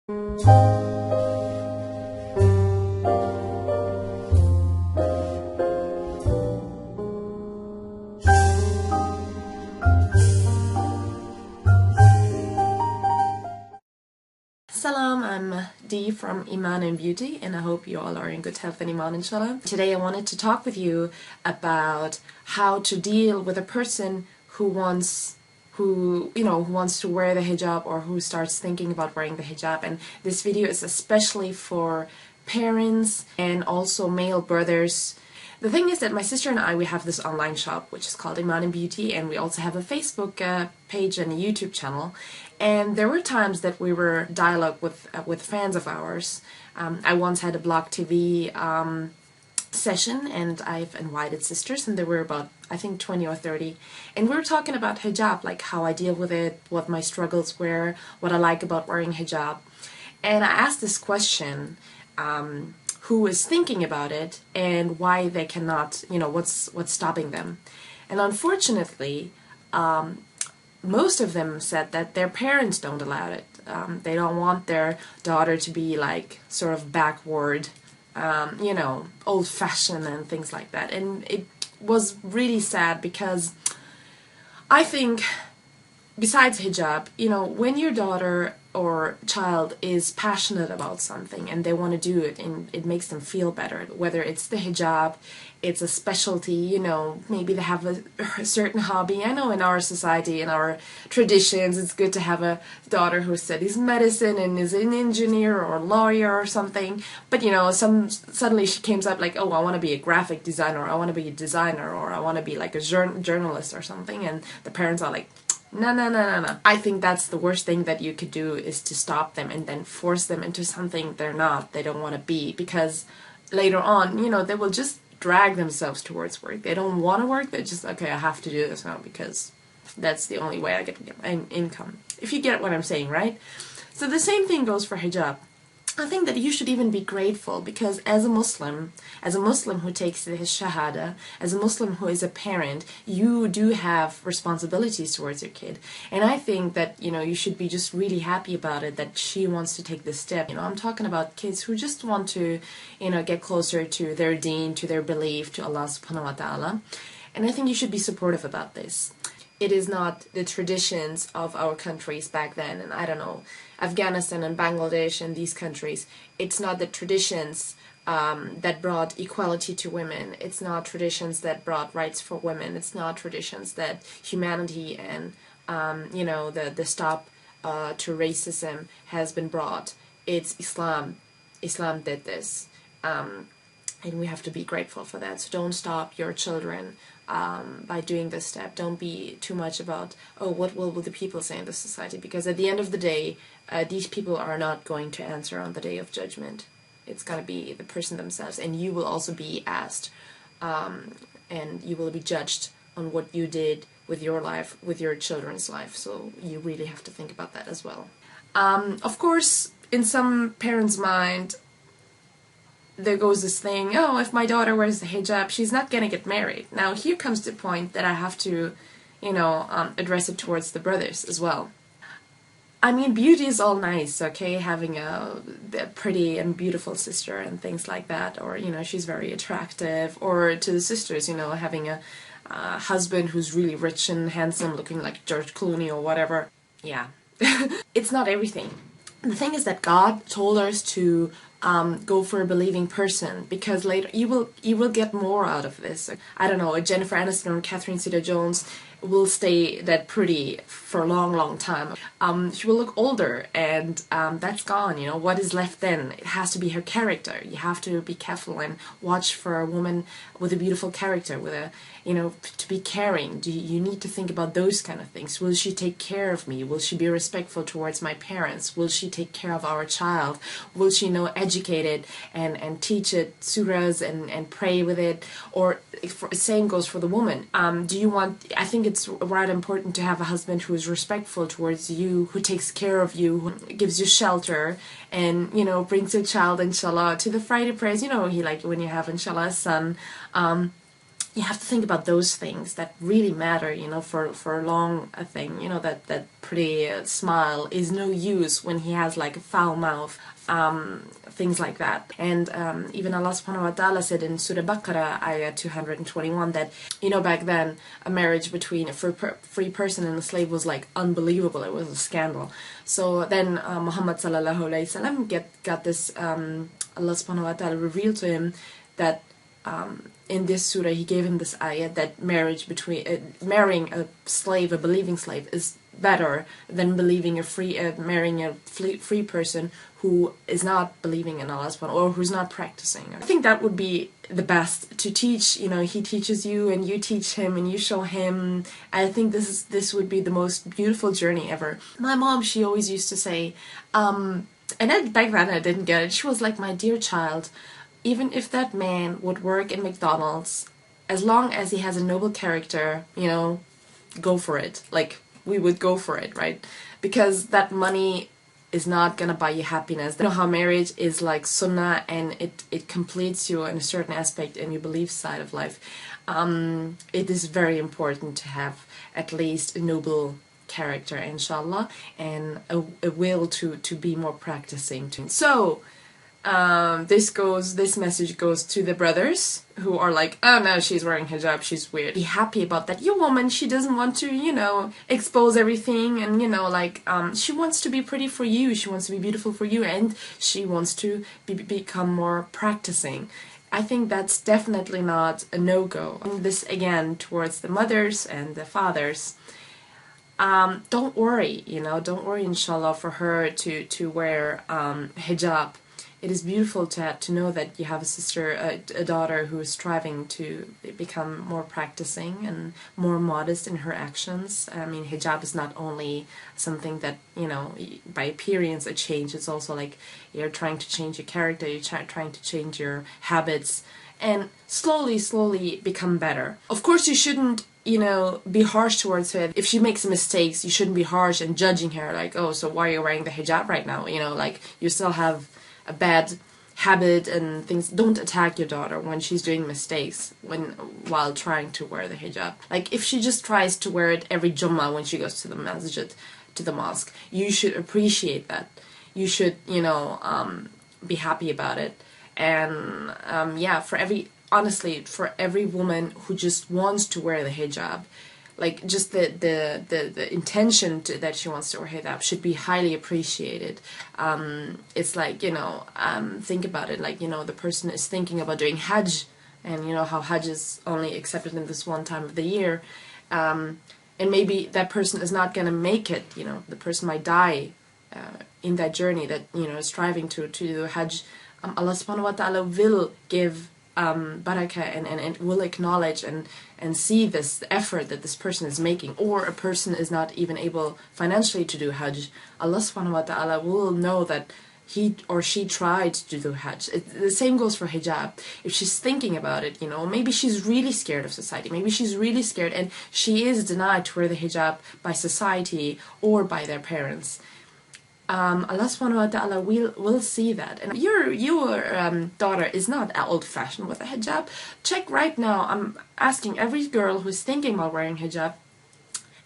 Salam, I'm Dee from Iman and Beauty, and I hope you all are in good health and Iman, inshallah. Today I wanted to talk with you about how to deal with a person who wants to wear the hijab, or who starts thinking about wearing the hijab. And this video is especially for parents and also male brothers. The thing is that my sister and I, we have this online shop which is called Iman and Beauty, and we also have a Facebook page and a YouTube channel. And there were times that we were dialogue with fans of ours. I once had a Blog TV session, and I've invited sisters, and there were about, I think, 20 or 30, and we were talking about hijab, like how I deal with it, what my struggles were, what I like about wearing hijab. And I asked this question, who is thinking about it and why they cannot, what's stopping them. And unfortunately, most of them said that their parents don't allow it. They don't want their daughter to be like sort of backward, old-fashioned and things like that. And it was really sad, because I think, besides hijab, when your daughter or child is passionate about something and they want to do it and it makes them feel better, whether it's the hijab, it's a specialty, maybe they have a certain hobby. I know in our society, in our traditions, it's good to have a daughter who studies medicine and is an engineer or a lawyer or something, but suddenly she comes up like, oh, I want to be a graphic designer, or I want to be a designer, or I want to be like a journalist or something, and the parents are like, no. I think that's the worst thing that you could do, is to stop them and then force them into something they don't want to be, because later on, they will just drag themselves towards work. They don't want to work, they're just, okay, I have to do this now because that's the only way I get an income. If you get what I'm saying, right? So the same thing goes for hijab. I think that you should even be grateful, because as a Muslim who takes his shahada, as a Muslim who is a parent, you do have responsibilities towards your kid. And I think that, you should be just really happy about it, that she wants to take this step. I'm talking about kids who just want to, get closer to their deen, to their belief, to Allah subhanahu wa ta'ala. And I think you should be supportive about this. It is not the traditions of our countries back then, and I don't know, Afghanistan and Bangladesh and these countries. It's not the traditions that brought equality to women. It's not traditions that brought rights for women. It's not traditions that humanity and the stop to racism has been brought. It's Islam. Islam did this. And we have to be grateful for that. So don't stop your children by doing this step. Don't be too much about, oh, what will the people say in the society? Because at the end of the day, these people are not going to answer on the day of judgment. It's going to be the person themselves. And you will also be asked, and you will be judged on what you did with your life, with your children's life. So you really have to think about that as well. Of course, in some parents' mind, there goes this thing, oh, if my daughter wears the hijab, she's not going to get married. Now, here comes the point that I have to, address it towards the brothers as well. I mean, beauty is all nice, okay, having a pretty and beautiful sister and things like that, or, she's very attractive, or to the sisters, having a husband who's really rich and handsome, looking like George Clooney or whatever. Yeah. It's not everything. The thing is that God told us to go for a believing person, because later you will get more out of this. I don't know, Jennifer Aniston or Catherine Zeta-Jones will stay that pretty for a long time. She will look older, and that's gone. What is left then? It has to be her character. You have to be careful and watch for a woman with a beautiful character, with a to be caring. You need to think about those kind of things. Will she take care of me? Will she be respectful towards my parents? Will she take care of our child? Will she educate it and teach it surahs and pray with it? Or same goes for the woman. I think it's right important to have a husband who is respectful towards you, who takes care of you, who gives you shelter, and brings your child, inshallah, to the Friday prayers. He like when you have, inshallah, a son. you have to think about those things that really matter, you know, for a long thing. You know, that pretty smile is no use when he has like a foul mouth, things like that. And even Allah subhanahu wa ta'ala said in Surah Baqarah, ayah 221, that, you know, back then a marriage between a free person and a slave was like unbelievable. It was a scandal. So then Muhammad sallallahu alayhi wasallam got this, Allah subhanahu wa ta'ala revealed to him that in this surah he gave him this ayah that marrying a slave, a believing slave, is better than marrying a free person who is not believing in Allah subhanahu, or who's not practicing. I think that would be the best to teach. You know, he teaches you and you teach him and you show him. I think this would be the most beautiful journey ever. My mom, she always used to say, and back then I didn't get it. She was like, my dear child, even if that man would work in McDonald's, as long as he has a noble character, you know, go for it. Like, we would go for it, right? Because that money is not gonna buy you happiness. You know how marriage is like sunnah, and it completes you in a certain aspect in your belief side of life. It is very important to have at least a noble character, inshallah, and a will to be more practicing too. So this message goes to the brothers who are like, oh no, she's wearing hijab, she's weird. Be happy about that. Your woman, she doesn't want to, you know, expose everything, and, you know, like, she wants to be pretty for you, she wants to be beautiful for you, and she wants to become more practicing. I think that's definitely not a no-go. And this, again, towards the mothers and the fathers. Don't worry, you know, don't worry, inshallah, for her to wear hijab. It is beautiful to know that you have a sister, a daughter who is striving to become more practicing and more modest in her actions. I mean, hijab is not only something that, you know, by appearance a change, it's also like you're trying to change your character, you're trying to change your habits, and slowly become better. Of course, you shouldn't, you know, be harsh towards her. If she makes mistakes, you shouldn't be harsh and judging her, like, oh, so why are you wearing the hijab right now? You know, like, you still have a bad habit and things. Don't attack your daughter when she's doing mistakes while trying to wear the hijab. Like, if she just tries to wear it every Jummah when she goes to the masjid, to the mosque, you should appreciate that. You should, you know, be happy about it. And yeah, honestly, for every woman who just wants to wear the hijab, like, just the intention that she wants to wear hijab should be highly appreciated. It's like, you know, think about it, like, you know, the person is thinking about doing Hajj, and you know how Hajj is only accepted in this one time of the year, and maybe that person is not gonna make it, you know, the person might die in that journey that, you know, is striving to do Hajj. Allah subhanahu wa ta'ala will give barakah and will acknowledge and see this effort that this person is making. Or a person is not even able financially to do Hajj, Allah subhanahu wa ta'ala will know that he or she tried to do Hajj. The same goes for hijab. If she's thinking about it, you know, maybe she's really scared of society, maybe she's really scared and she is denied to wear the hijab by society or by their parents. Allah subhanahu wa ta'ala will see that. And your daughter is not old-fashioned with a hijab. Check right now. I'm asking every girl who's thinking about wearing hijab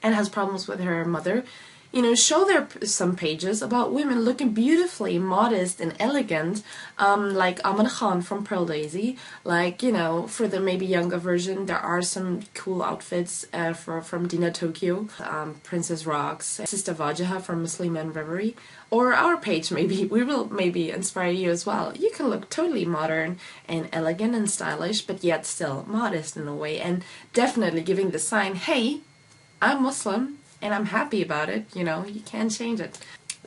and has problems with her mother, you know, show there some pages about women looking beautifully modest and elegant, like Aman Khan from Pearl Daisy. Like, you know, for the maybe younger version, there are some cool outfits from Dina Tokyo, Princess Rocks, Sister Wajaha from Muslim and Reverie, or our page. Maybe we will maybe inspire you as well. You can look totally modern and elegant and stylish, but yet still modest in a way, and definitely giving the sign, hey, I'm Muslim and I'm happy about it. You know, you can't change it.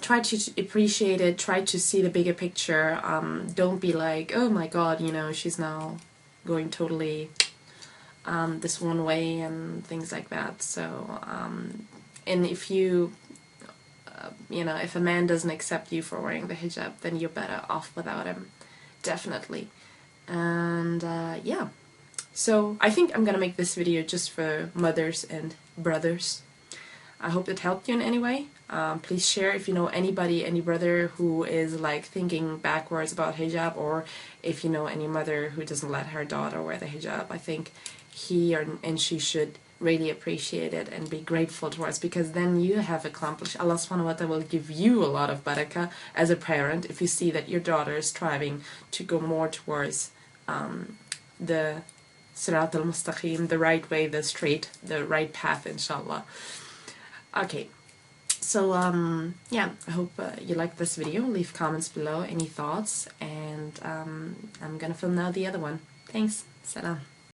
Try to appreciate it, try to see the bigger picture. Don't be like, oh my god, you know, she's now going totally this one way and things like that. So and if you you know, if a man doesn't accept you for wearing the hijab, then you're better off without him, definitely. And yeah, so I think I'm gonna make this video just for mothers and brothers. I hope it helped you in any way. Please share if you know anybody, any brother who is like thinking backwards about hijab, or if you know any mother who doesn't let her daughter wear the hijab. I think he and she should really appreciate it and be grateful towards, because then you have accomplished. Allah subhanahu wa ta'ala will give you a lot of barakah as a parent if you see that your daughter is striving to go more towards the Sirat al-Mustaqim, the right way, the right path, inshallah. Okay, so yeah, I hope you liked this video. Leave comments below, any thoughts, and I'm gonna film now the other one. Thanks. Salam.